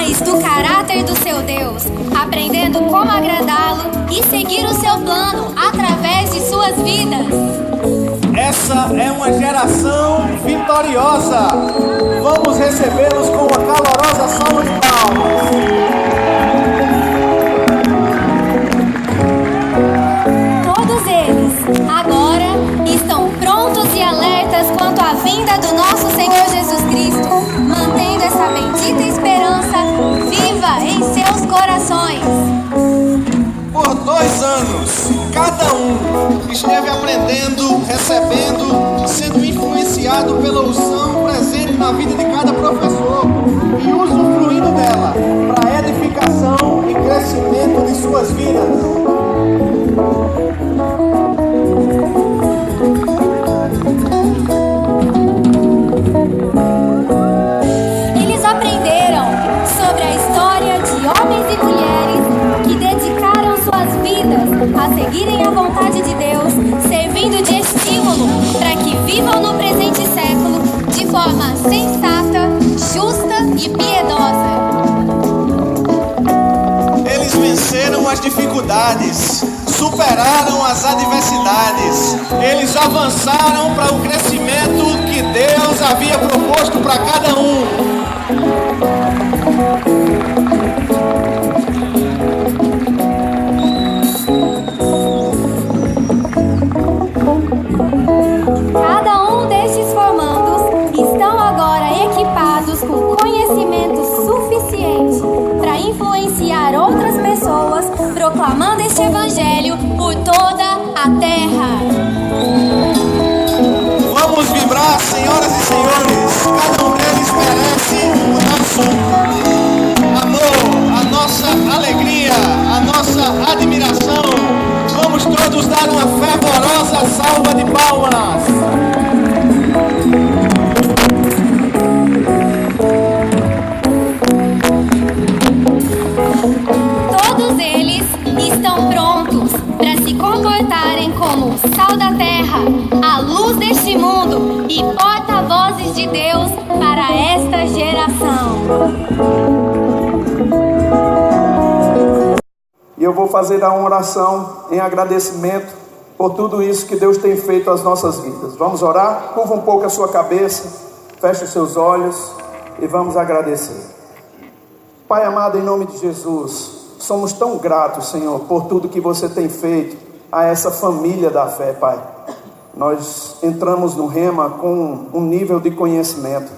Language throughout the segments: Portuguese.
mais do caráter do seu Deus, aprendendo como agradá-lo e seguir o seu plano através de suas vidas. Essa é uma geração vitoriosa. Vamos recebê-los com uma calorosa salva de palmas. Todos eles agora estão prontos e alertas quanto à vinda do nosso Senhor Jesus Cristo, mantendo essa bendita esperança viva em seus corações. Por 2 anos, cada um esteve aprendendo, recebendo, sendo influenciado pela unção presente na vida de cada professor e usufruindo dela para a edificação e crescimento de suas vidas. Eles aprenderam sobre a história de homens e mulheres que dedicaram suas vidas a seguirem a vontade de Deus, servindo de estímulo para que vivam no presente século de forma sensata, justa e piedosa. Eles venceram as dificuldades, superaram as adversidades, eles avançaram para o crescimento que Deus havia proposto para cada um. Cada um destes formandos estão agora equipados com conhecimento suficiente para influenciar outras pessoas, proclamando este evangelho por toda a terra. Vamos vibrar, senhoras e senhores. Cada um deles merece o nosso amor, a nossa alegria, a nossa admiração. Vamos todos dar uma fervorosa salva de palmas. Todos eles estão prontos para se comportarem como sal da terra, a luz deste mundo e porta-vozes de Deus para esta geração. E eu vou fazer uma oração em agradecimento por tudo isso que Deus tem feito às nossas vidas. Vamos orar? Curva um pouco a sua cabeça, feche os seus olhos e vamos agradecer. Pai amado, em nome de Jesus, somos tão gratos, Senhor, por tudo que você tem feito a essa família da fé, Pai. Nós entramos no Rema com um nível de conhecimento,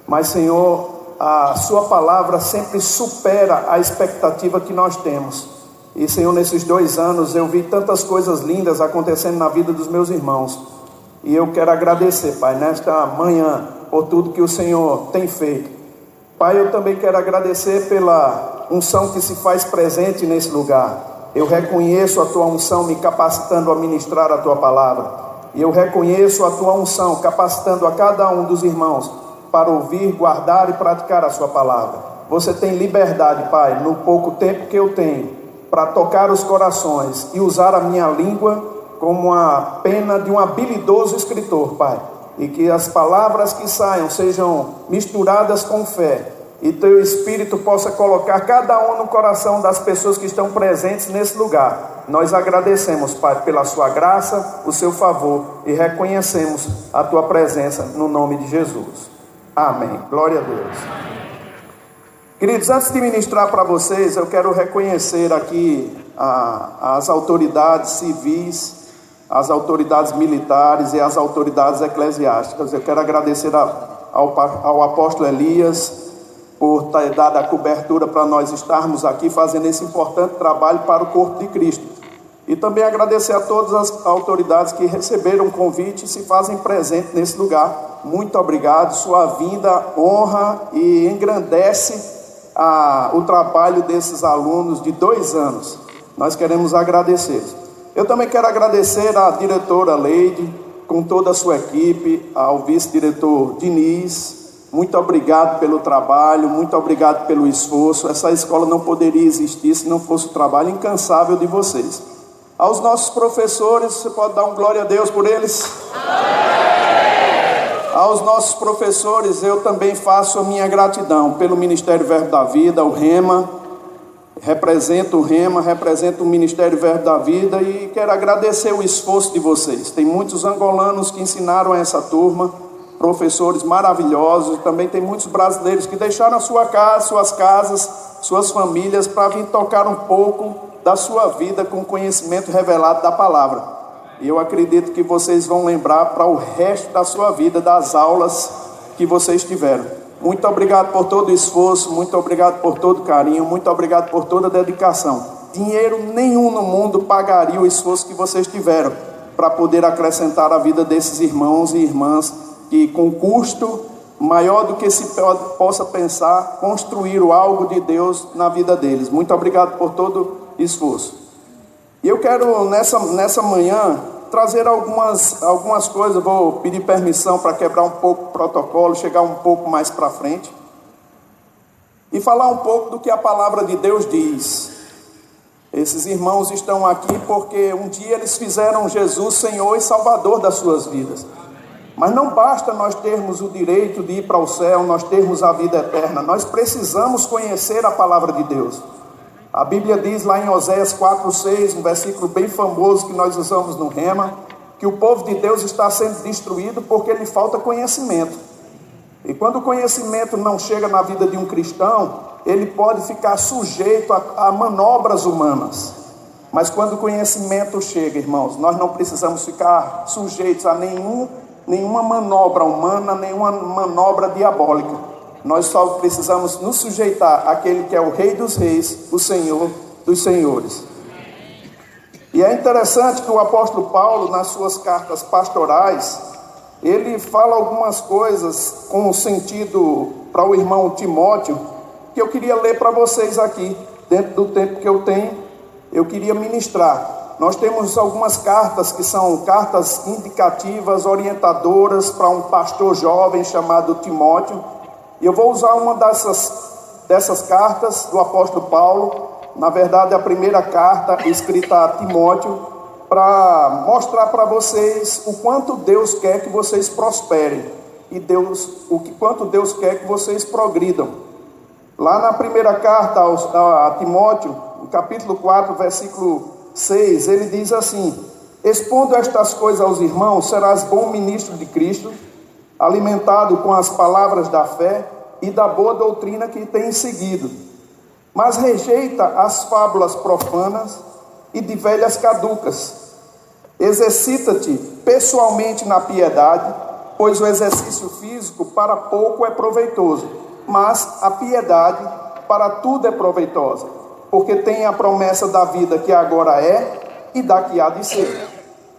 mas, Senhor, a sua palavra sempre supera a expectativa que nós temos. E, Senhor, nesses 2 anos eu vi tantas coisas lindas acontecendo na vida dos meus irmãos. E eu quero agradecer, Pai, nesta manhã, por tudo que o Senhor tem feito. Pai, eu também quero agradecer pela unção que se faz presente nesse lugar. Eu reconheço a tua unção me capacitando a ministrar a tua palavra. E eu reconheço a tua unção capacitando a cada um dos irmãos para ouvir, guardar e praticar a sua palavra. Você tem liberdade, Pai, no pouco tempo que eu tenho, para tocar os corações e usar a minha língua como a pena de um habilidoso escritor, Pai. E que as palavras que saiam sejam misturadas com fé. E teu Espírito possa colocar cada um no coração das pessoas que estão presentes nesse lugar. Nós agradecemos, Pai, pela sua graça, o seu favor e reconhecemos a tua presença no nome de Jesus. Amém. Glória a Deus. Queridos, antes de ministrar para vocês, eu quero reconhecer aqui as autoridades civis, as autoridades militares e as autoridades eclesiásticas. Eu quero agradecer ao apóstolo Elias por ter dado a cobertura para nós estarmos aqui fazendo esse importante trabalho para o corpo de Cristo. E também agradecer a todas as autoridades que receberam o convite e se fazem presente nesse lugar. Muito obrigado. Sua vinda honra e engrandece o trabalho desses alunos de 2 anos. Nós queremos agradecer. Eu também quero agradecer à diretora Leide, com toda a sua equipe, ao vice-diretor Diniz. Muito obrigado pelo trabalho, muito obrigado pelo esforço. Essa escola não poderia existir se não fosse o trabalho incansável de vocês. Aos nossos professores, você pode dar um glória a Deus por eles? Amém. Aos nossos professores, eu também faço a minha gratidão pelo Ministério Verbo da Vida, o Rema. Represento o Rema, represento o Ministério Verbo da Vida e quero agradecer o esforço de vocês. Tem muitos angolanos que ensinaram a essa turma, professores maravilhosos. Também tem muitos brasileiros que deixaram a sua casa, suas casas, suas famílias para vir tocar um pouco da sua vida com o conhecimento revelado da palavra. E eu acredito que vocês vão lembrar para o resto da sua vida das aulas que vocês tiveram. Muito obrigado por todo o esforço, muito obrigado por todo o carinho, muito obrigado por toda a dedicação. Dinheiro nenhum no mundo pagaria o esforço que vocês tiveram para poder acrescentar a vida desses irmãos e irmãs que, com custo maior do que se possa pensar, construíram algo de Deus na vida deles. Muito obrigado por todo o esforço. E eu quero nessa manhã trazer algumas coisas. Vou pedir permissão para quebrar um pouco o protocolo, chegar um pouco mais para frente e falar um pouco do que a palavra de Deus diz. Esses irmãos estão aqui porque um dia eles fizeram Jesus Senhor e Salvador das suas vidas. Mas não basta nós termos o direito de ir para o céu, nós termos a vida eterna. Nós precisamos conhecer a palavra de Deus. A Bíblia diz lá em Oséias 4:6, um versículo bem famoso que nós usamos no Rema, que o povo de Deus está sendo destruído porque lhe falta conhecimento. E quando o conhecimento não chega na vida de um cristão, ele pode ficar sujeito a manobras humanas. Mas quando o conhecimento chega, irmãos, nós não precisamos ficar sujeitos a nenhuma manobra humana, nenhuma manobra diabólica. Nós só precisamos nos sujeitar àquele que é o Rei dos Reis, o Senhor dos Senhores. E é interessante que o apóstolo Paulo, nas suas cartas pastorais, ele fala algumas coisas com sentido para o irmão Timóteo, que eu queria ler para vocês aqui, dentro do tempo que eu tenho, eu queria ministrar. Nós temos algumas cartas que são cartas indicativas, orientadoras para um pastor jovem chamado Timóteo. E eu vou usar uma dessas cartas do apóstolo Paulo, na verdade a primeira carta escrita a Timóteo, para mostrar para vocês o quanto Deus quer que vocês prosperem e quanto Deus quer que vocês progridam. Lá na primeira carta a Timóteo, no capítulo 4, versículo 6, ele diz assim: expondo estas coisas aos irmãos, serás bom ministro de Cristo, alimentado com as palavras da fé e da boa doutrina que tens seguido. Mas rejeita as fábulas profanas e de velhas caducas. Exercita-te pessoalmente na piedade, pois o exercício físico para pouco é proveitoso, mas a piedade para tudo é proveitosa, porque tem a promessa da vida que agora é e da que há de ser.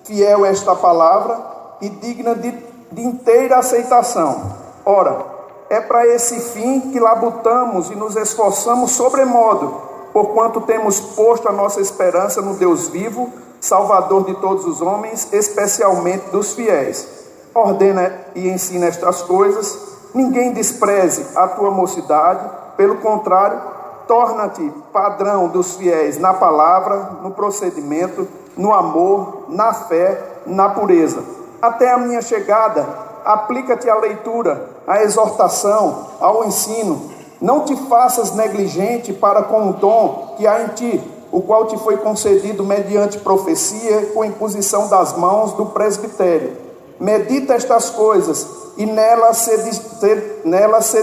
Fiel esta palavra e digna de inteira aceitação. Ora, é para esse fim que labutamos e nos esforçamos sobremodo, porquanto temos posto a nossa esperança no Deus vivo, Salvador de todos os homens, especialmente dos fiéis. Ordena e ensina estas coisas, ninguém despreze a tua mocidade, pelo contrário, torna-te padrão dos fiéis na palavra, no procedimento, no amor, na fé, na pureza. Até a minha chegada, aplica-te à leitura, à exortação, ao ensino. Não te faças negligente para com o dom que há em ti, o qual te foi concedido mediante profecia, com imposição das mãos do presbitério. Medita estas coisas e nela ser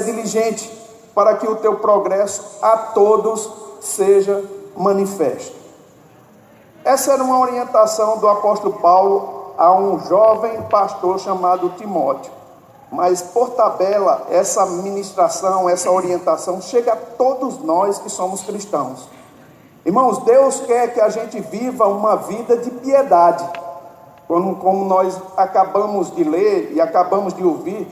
diligente, para que o teu progresso a todos seja manifesto. Essa era uma orientação do apóstolo Paulo a um jovem pastor chamado Timóteo. Mas por tabela, essa ministração, essa orientação chega a todos nós que somos cristãos. Irmãos, Deus quer que a gente viva uma vida de piedade. Como nós acabamos de ler e acabamos de ouvir,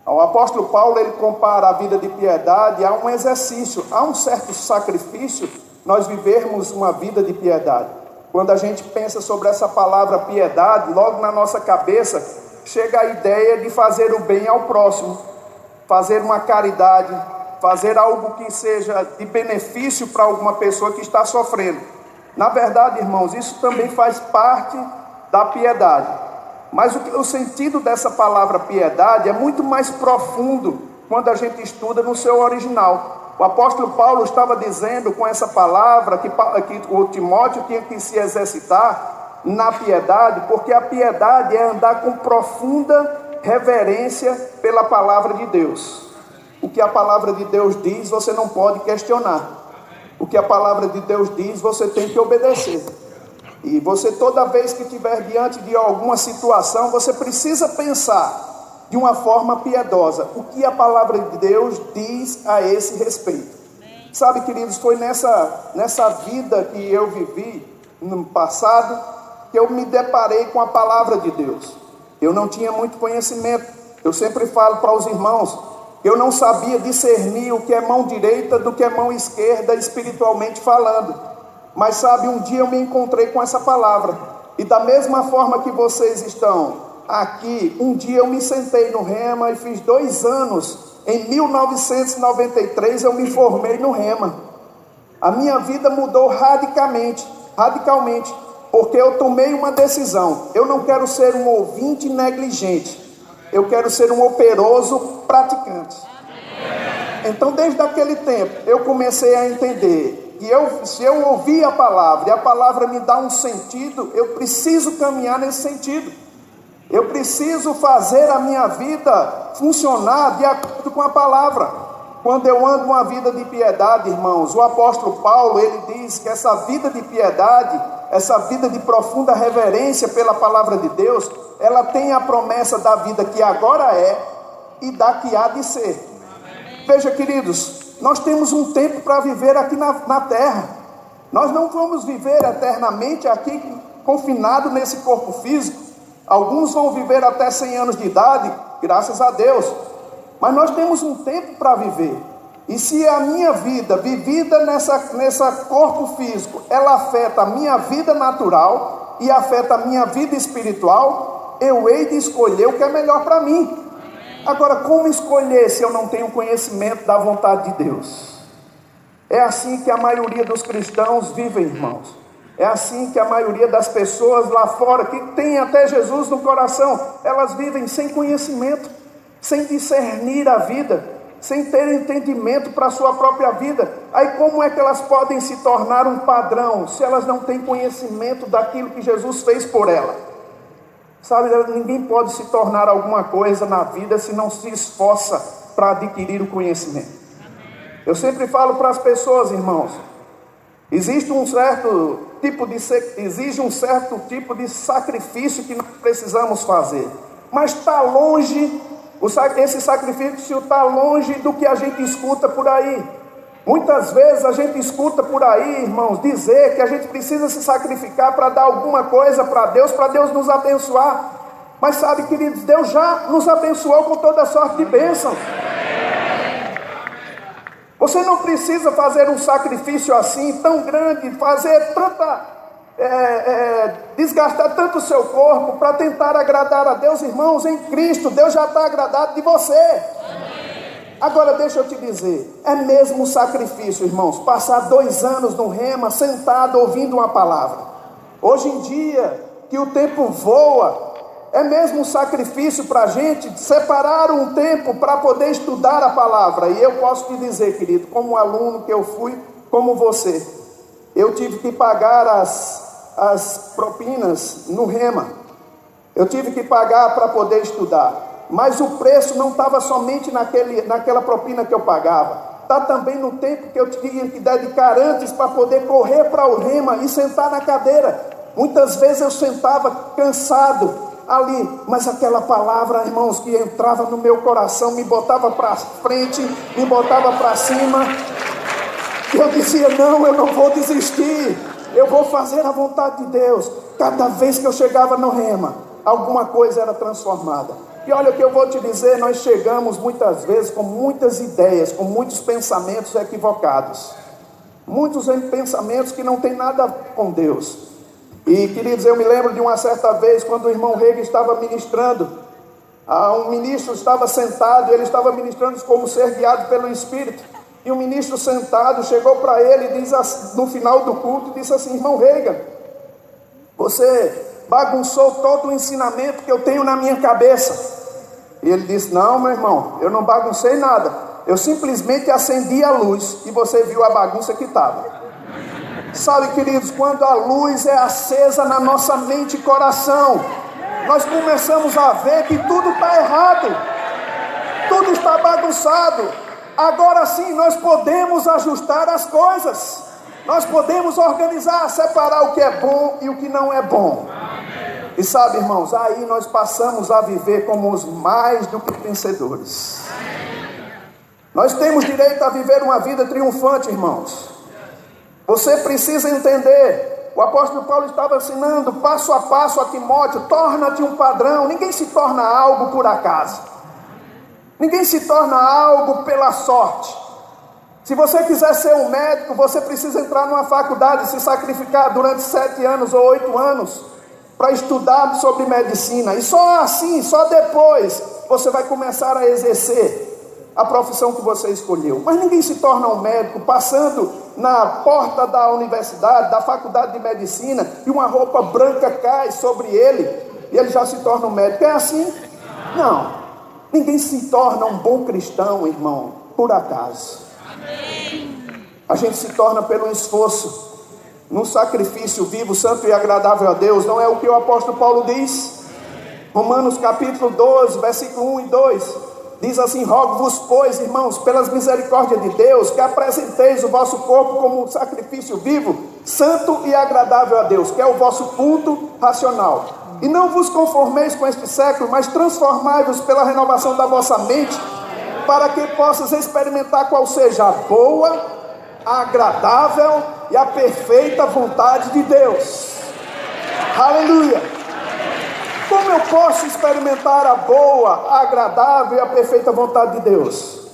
o apóstolo Paulo ele compara a vida de piedade a um exercício, a um certo sacrifício, nós vivermos uma vida de piedade. Quando a gente pensa sobre essa palavra piedade, logo na nossa cabeça chega a ideia de fazer o bem ao próximo, fazer uma caridade, fazer algo que seja de benefício para alguma pessoa que está sofrendo. Na verdade, irmãos, isso também faz parte da piedade. Mas o sentido dessa palavra piedade é muito mais profundo quando a gente estuda no seu original. O apóstolo Paulo estava dizendo com essa palavra que o Timóteo tinha que se exercitar na piedade, porque a piedade é andar com profunda reverência pela palavra de Deus. O que a palavra de Deus diz, você não pode questionar. O que a palavra de Deus diz, você tem que obedecer. E você, toda vez que estiver diante de alguma situação, você precisa pensar de uma forma piedosa o que a palavra de Deus diz a esse respeito. Sabe, queridos, foi nessa vida que eu vivi no passado que eu me deparei com a palavra de Deus. Eu não tinha muito conhecimento. Eu sempre falo para os irmãos que eu não sabia discernir o que é mão direita do que é mão esquerda, espiritualmente falando. Mas sabe, um dia eu me encontrei com essa palavra. E da mesma forma que vocês estão aqui, um dia eu me sentei no Rema e fiz 2 anos. Em 1993 eu me formei no Rema. A minha vida mudou radicalmente. Porque eu tomei uma decisão. Eu não quero ser um ouvinte negligente. Eu quero ser um operoso praticante. Então, desde aquele tempo, eu comecei a entender que se eu ouvir a palavra e a palavra me dá um sentido, eu preciso caminhar nesse sentido. Eu preciso fazer a minha vida funcionar de acordo com a palavra. Quando eu ando uma vida de piedade, irmãos, o apóstolo Paulo, ele diz que essa vida de piedade, essa vida de profunda reverência pela palavra de Deus, ela tem a promessa da vida que agora é e da que há de ser. Veja, queridos, nós temos um tempo para viver aqui na terra. Nós não vamos viver eternamente aqui confinado nesse corpo físico. Alguns vão viver até 100 anos de idade, graças a Deus. Mas nós temos um tempo para viver. E se a minha vida, vivida nessa corpo físico, ela afeta a minha vida natural e afeta a minha vida espiritual, eu hei de escolher o que é melhor para mim. Agora, como escolher se eu não tenho conhecimento da vontade de Deus? É assim que a maioria dos cristãos vivem, irmãos. É assim que a maioria das pessoas lá fora, que tem até Jesus no coração, elas vivem sem conhecimento, sem discernir a vida, sem ter entendimento para a sua própria vida. Aí como é que elas podem se tornar um padrão, se elas não têm conhecimento daquilo que Jesus fez por ela? Sabe, ninguém pode se tornar alguma coisa na vida se não se esforça para adquirir o conhecimento. Eu sempre falo para as pessoas, irmãos, exige um certo tipo de sacrifício que nós precisamos fazer. Mas está longe, esse sacrifício está longe do que a gente escuta por aí. Muitas vezes a gente escuta por aí, irmãos, dizer que a gente precisa se sacrificar para dar alguma coisa para Deus nos abençoar. Mas sabe, queridos, Deus já nos abençoou com toda sorte de bênçãos. Você não precisa fazer um sacrifício assim, tão grande, desgastar tanto o seu corpo para tentar agradar a Deus, irmãos. Em Cristo, Deus já está agradado de você. Agora deixa eu te dizer, é mesmo um sacrifício, irmãos, passar 2 anos no Rema, sentado, ouvindo uma palavra. Hoje em dia, que o tempo voa, é mesmo um sacrifício para a gente separar um tempo para poder estudar a palavra. E eu posso te dizer, querido, como aluno que eu fui, como você, eu tive que pagar as propinas no Rema. Eu tive que pagar para poder estudar. Mas o preço não estava somente naquela propina que eu pagava. Está também no tempo que eu tinha que dedicar antes para poder correr para o Rema e sentar na cadeira. Muitas vezes eu sentava cansado ali, mas aquela palavra, irmãos, que entrava no meu coração, me botava para frente, me botava para cima. E eu dizia, não, eu não vou desistir. Eu vou fazer a vontade de Deus. Cada vez que eu chegava no Rema, alguma coisa era transformada. E olha o que eu vou te dizer, nós chegamos muitas vezes com muitas ideias, com muitos pensamentos equivocados. Muitos pensamentos que não tem nada com Deus. E queridos, eu me lembro de uma certa vez, quando o irmão Rega estava ministrando, um ministro estava sentado, ele estava ministrando como ser guiado pelo Espírito. E o ministro sentado chegou para ele e diz, no final do culto, disse assim, irmão Rega, você bagunçou todo o ensinamento que eu tenho na minha cabeça. E ele disse: não, meu irmão, eu não baguncei nada, eu simplesmente acendi a luz e você viu a bagunça que estava. Sabe, queridos, quando a luz é acesa na nossa mente e coração, nós começamos a ver que tudo está errado, tudo está bagunçado. Agora sim nós podemos ajustar as coisas, nós podemos organizar, separar o que é bom e o que não é bom. E sabe, irmãos, aí nós passamos a viver como os mais do que vencedores. Nós temos direito a viver uma vida triunfante, irmãos. Você precisa entender, o apóstolo Paulo estava ensinando passo a passo a Timóteo: torna-te um padrão. Ninguém se torna algo por acaso, ninguém se torna algo pela sorte. Se você quiser ser um médico, você precisa entrar numa faculdade, se sacrificar durante 7 anos ou 8 anos para estudar sobre medicina, e só assim, só depois você vai começar a exercer a profissão que você escolheu. Mas ninguém se torna um médico passando na porta da universidade, da faculdade de medicina, e uma roupa branca cai sobre ele e ele já se torna um médico. É assim? Não. Ninguém se torna um bom cristão, irmão, por acaso. A gente se torna pelo esforço, num sacrifício vivo, santo e agradável a Deus. Não é o que o apóstolo Paulo diz? Romanos capítulo 12, versículo 1 e 2, diz assim: rogo-vos, pois, irmãos, pelas misericórdias de Deus, que apresenteis o vosso corpo como um sacrifício vivo, santo e agradável a Deus, que é o vosso culto racional. E não vos conformeis com este século, mas transformai-vos pela renovação da vossa mente, para que possas experimentar qual seja a boa, a agradável e a perfeita vontade de Deus. Aleluia! Como eu posso experimentar a boa, a agradável e a perfeita vontade de Deus?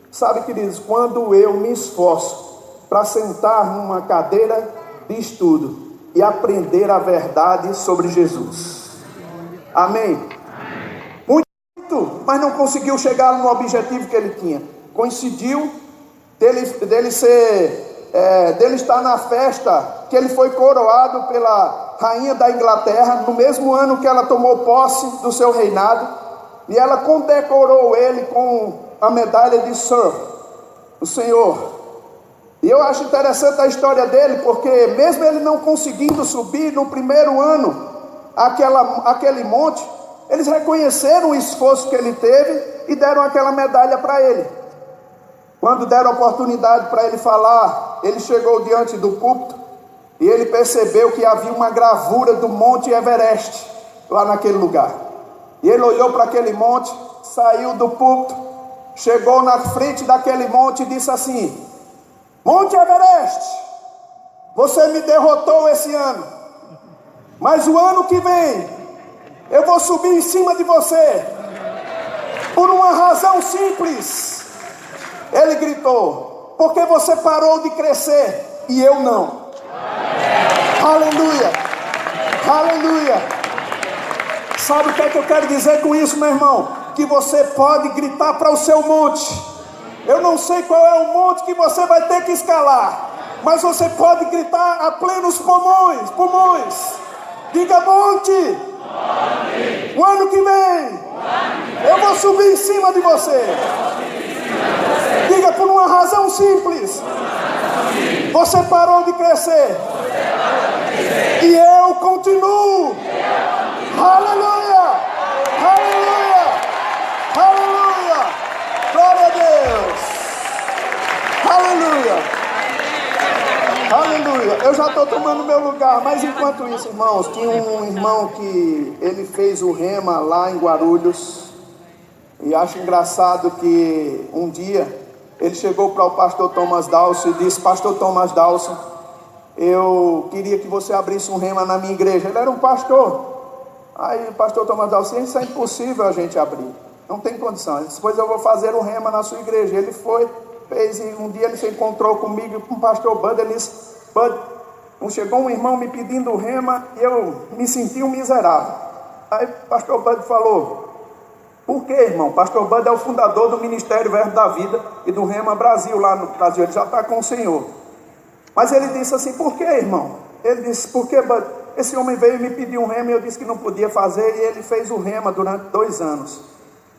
Sabe, queridos, quando eu me esforço para sentar numa cadeira de estudo e aprender a verdade sobre Jesus. Amém? Muito, mas não conseguiu chegar no objetivo que ele tinha. Coincidiu dele estar na festa que ele foi coroado pela rainha da Inglaterra, no mesmo ano que ela tomou posse do seu reinado, e ela condecorou ele com a medalha de Sir, o Senhor. E eu acho interessante a história dele, porque mesmo ele não conseguindo subir no primeiro ano aquele monte, eles reconheceram o esforço que ele teve e deram aquela medalha para ele. Quando deram oportunidade para ele falar, ele chegou diante do púlpito e ele percebeu que havia uma gravura do Monte Everest lá naquele lugar. E ele olhou para aquele monte, saiu do púlpito, chegou na frente daquele monte e disse assim: Monte Everest, você me derrotou esse ano, mas o ano que vem eu vou subir em cima de você, por uma razão simples. Ele gritou: porque você parou de crescer e eu não. Aleluia, aleluia. Sabe o que é que eu quero dizer com isso, meu irmão? Que você pode gritar para o seu monte. Eu não sei qual é o monte que você vai ter que escalar, mas você pode gritar a plenos pulmões. Diga: monte, o ano que vem eu vou subir em cima de você. Diga: por uma razão simples, você parou de crescer e eu continuo. Aleluia, aleluia, aleluia, glória a Deus, aleluia, aleluia. Eu já estou tomando meu lugar, mas enquanto isso, irmãos, tinha um irmão que ele fez o rema lá em Guarulhos. E acho engraçado que um dia ele chegou para o pastor Thomas Dawson e disse: pastor Thomas Dawson, eu queria que você abrisse um rema na minha igreja. Ele era um pastor. Aí o pastor Thomas Dawson: isso é impossível a gente abrir, não tem condição. Ele disse: pois eu vou fazer um rema na sua igreja. Ele foi, fez, e um dia ele se encontrou comigo com o pastor Bud. Ele disse: Bud, chegou um irmão me pedindo rema e eu me senti um miserável. Aí o pastor Bud falou: por que, irmão? Pastor Bud é o fundador do Ministério Verbo da Vida e do Rema Brasil lá no Brasil. Ele já está com o Senhor. Mas ele disse assim: por que, irmão? Ele disse: por que, Bud? esse homem veio e me pediu um rema e eu disse que não podia fazer, e ele fez o rema durante 2 anos.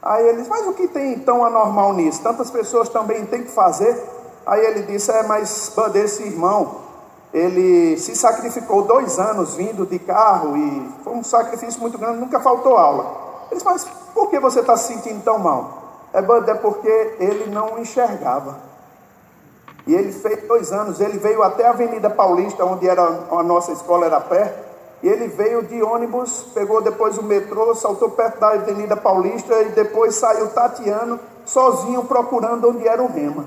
Aí ele disse, mas o que tem então anormal nisso? Tantas pessoas também têm que fazer. Aí ele disse, mas esse irmão, ele se sacrificou 2 anos vindo de carro, e foi um sacrifício muito grande, nunca faltou aula. Ele disse, mas por que você está se sentindo tão mal? É porque ele não enxergava. E ele fez 2 anos, ele veio até a Avenida Paulista, onde a nossa escola era perto, e ele veio de ônibus, pegou depois o metrô, saltou perto da Avenida Paulista, e depois saiu tateando, sozinho, procurando onde era o rema.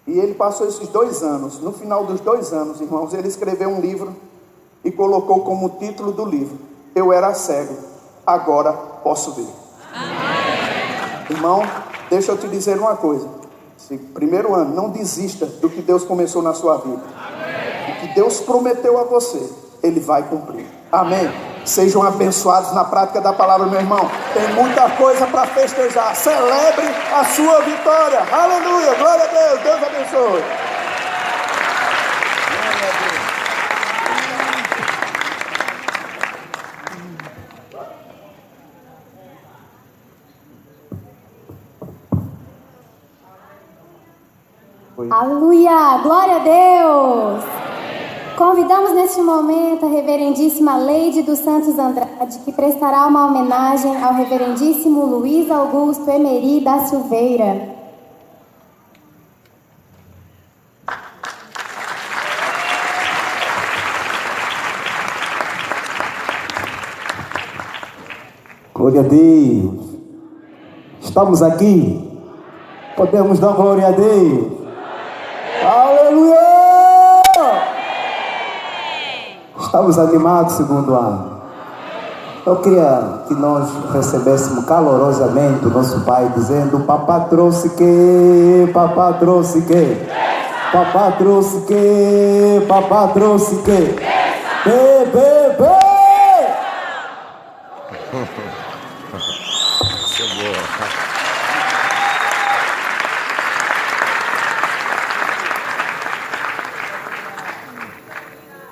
E ele passou esses 2 anos. No final dos 2 anos, irmãos, ele escreveu um livro e colocou como título do livro: Eu era cego, agora posso ver. Irmão, deixa eu te dizer uma coisa. Esse primeiro ano, não desista do que Deus começou na sua vida. O que Deus prometeu a você, Ele vai cumprir. Amém? Sejam abençoados na prática da palavra, meu irmão. Tem muita coisa para festejar. Celebre a sua vitória. Aleluia, glória a Deus. Deus abençoe. Aleluia, glória a Deus. Convidamos neste momento a reverendíssima Leide dos Santos Andrade, que prestará uma homenagem ao reverendíssimo Luiz Augusto Emery da Silveira. Glória a Deus. Estamos aqui. Podemos dar glória a Deus. Aleluia! Estamos animados, segundo ano. Eu queria que nós recebêssemos calorosamente o nosso Pai, dizendo: Papá trouxe que, papá trouxe que, papá trouxe que, papá trouxe que, bebê. Isso é boa.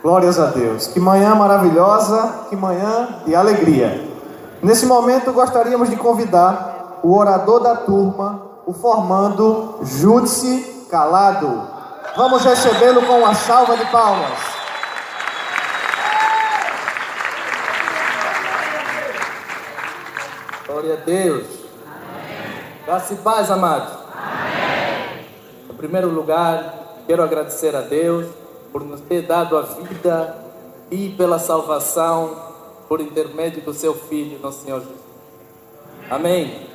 Glórias a Deus. Que manhã maravilhosa, que manhã de alegria. Nesse momento gostaríamos de convidar o orador da turma, o formando Júdice Calado. Vamos recebê-lo com uma salva de palmas. Glória a Deus. Graça e paz, amados. Em primeiro lugar, quero agradecer a Deus por nos ter dado a vida e pela salvação por intermédio do seu Filho, nosso Senhor Jesus. Amém.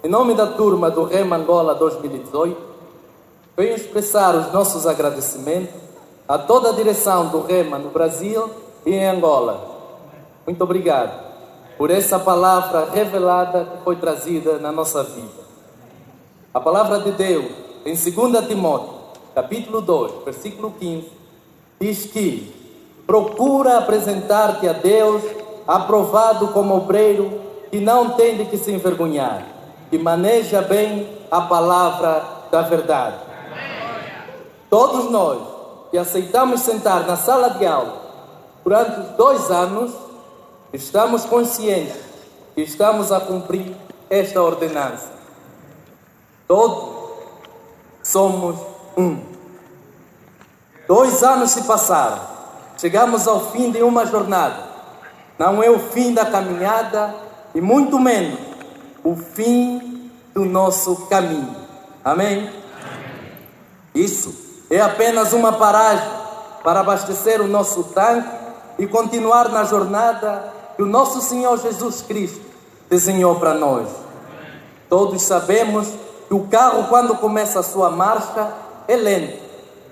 Em nome da turma do Rema Angola 2018, venho expressar os nossos agradecimentos a toda a direção do Rema no Brasil e em Angola. Muito obrigado por essa palavra revelada que foi trazida na nossa vida. A palavra de Deus, em 2 Timóteo, capítulo 2, versículo 15, diz que procura apresentar-te a Deus aprovado como obreiro que não tem de que se envergonhar, que maneja bem a palavra da verdade. Todos nós que aceitamos sentar na sala de aula durante os 2 anos, estamos conscientes que estamos a cumprir esta ordenança. Todos somos um. 2 anos se passaram. Chegamos ao fim de uma jornada. Não é o fim da caminhada e muito menos o fim do nosso caminho. Amém? Isso é apenas uma paragem para abastecer o nosso tanque e continuar na jornada que o nosso Senhor Jesus Cristo desenhou para nós. Todos sabemos que o carro, quando começa a sua marcha, é lento,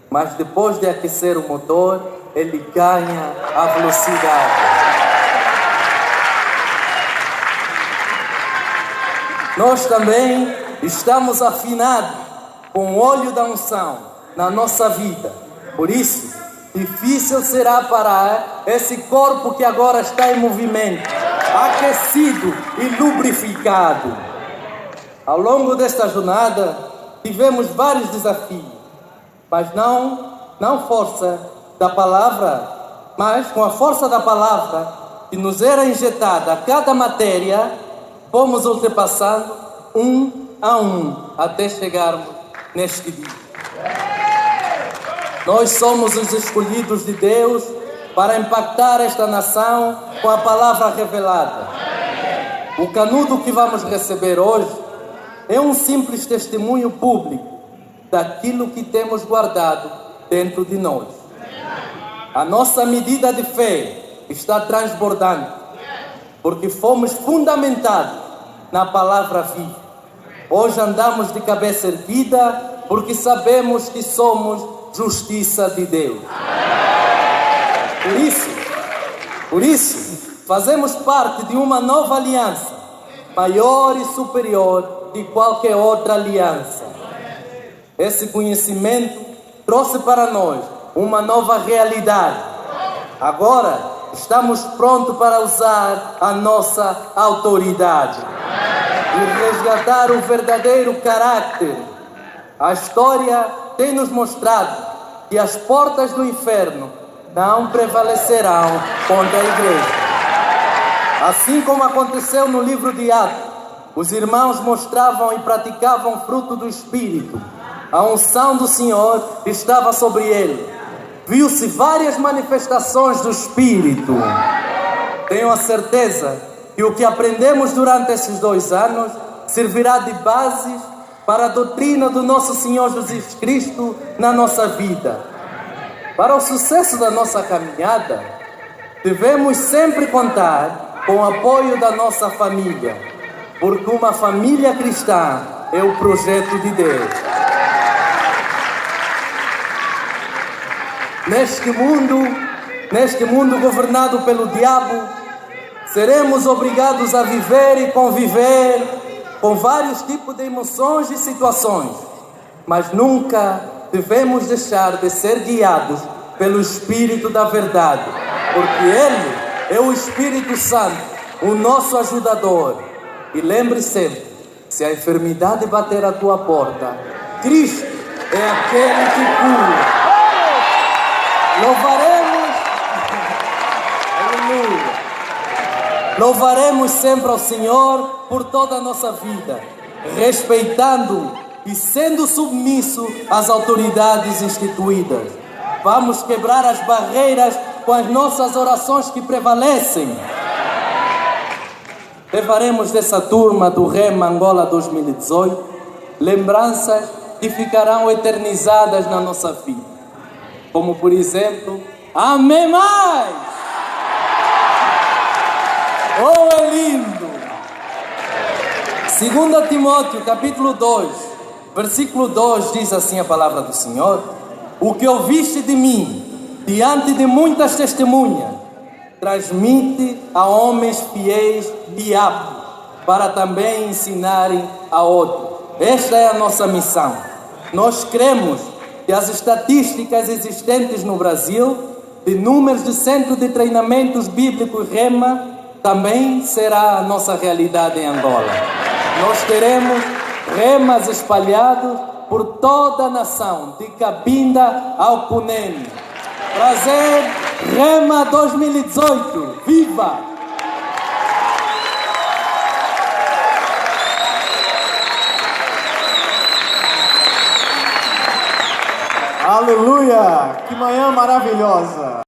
mas depois de aquecer o motor, ele ganha a velocidade. Nós também estamos afinados com o óleo da unção na nossa vida. Por isso, difícil será parar esse corpo que agora está em movimento, aquecido e lubrificado. Ao longo desta jornada, tivemos vários desafios, mas não força da palavra Mas, com a força da palavra que nos era injetada a cada matéria, fomos ultrapassando um a um até chegarmos neste dia. Nós somos os escolhidos de Deus para impactar esta nação com a palavra revelada. O canudo que vamos receber hoje é um simples testemunho público daquilo que temos guardado dentro de nós. A nossa medida de fé está transbordando, porque fomos fundamentados na palavra viva. Hoje andamos de cabeça erguida, porque sabemos que somos justiça de Deus. Por isso, fazemos parte de uma nova aliança, maior e superior de qualquer outra aliança. Esse conhecimento trouxe para nós uma nova realidade. Agora, estamos prontos para usar a nossa autoridade e resgatar o verdadeiro caráter. A história tem nos mostrado que as portas do inferno não prevalecerão contra a igreja. Assim como aconteceu no livro de Atos, os irmãos mostravam e praticavam o fruto do Espírito. A unção do Senhor estava sobre ele. Viu-se várias manifestações do Espírito. Tenho a certeza que o que aprendemos durante esses 2 anos servirá de base para a doutrina do nosso Senhor Jesus Cristo na nossa vida. Para o sucesso da nossa caminhada, devemos sempre contar com o apoio da nossa família, porque uma família cristã é o projeto de Deus. Neste mundo governado pelo diabo, seremos obrigados a viver e conviver com vários tipos de emoções e situações, mas nunca devemos deixar de ser guiados pelo Espírito da verdade, porque Ele é o Espírito Santo, o nosso ajudador. E lembre sempre, se a enfermidade bater à tua porta, Cristo é aquele que cura. Louvaremos sempre ao Senhor por toda a nossa vida, respeitando e sendo submisso às autoridades instituídas. Vamos quebrar as barreiras com as nossas orações que prevalecem. Levaremos dessa turma do Rema Angola 2018 lembranças que ficarão eternizadas na nossa vida. Como, por exemplo, Amém mais! Oh, é lindo! 2 Timóteo, capítulo 2, versículo 2, diz assim a palavra do Senhor: o que ouviste de mim, diante de muitas testemunhas, transmite a homens fiéis e aptos, para também ensinarem a outros. Esta é a nossa missão. Nós cremos que as estatísticas existentes no Brasil, de números de centros de treinamentos bíblicos Rema, também será a nossa realidade em Angola. Nós teremos remas espalhados por toda a nação, de Cabinda ao Cunene. Prazer, Rema 2018, viva! Aleluia! Que manhã maravilhosa!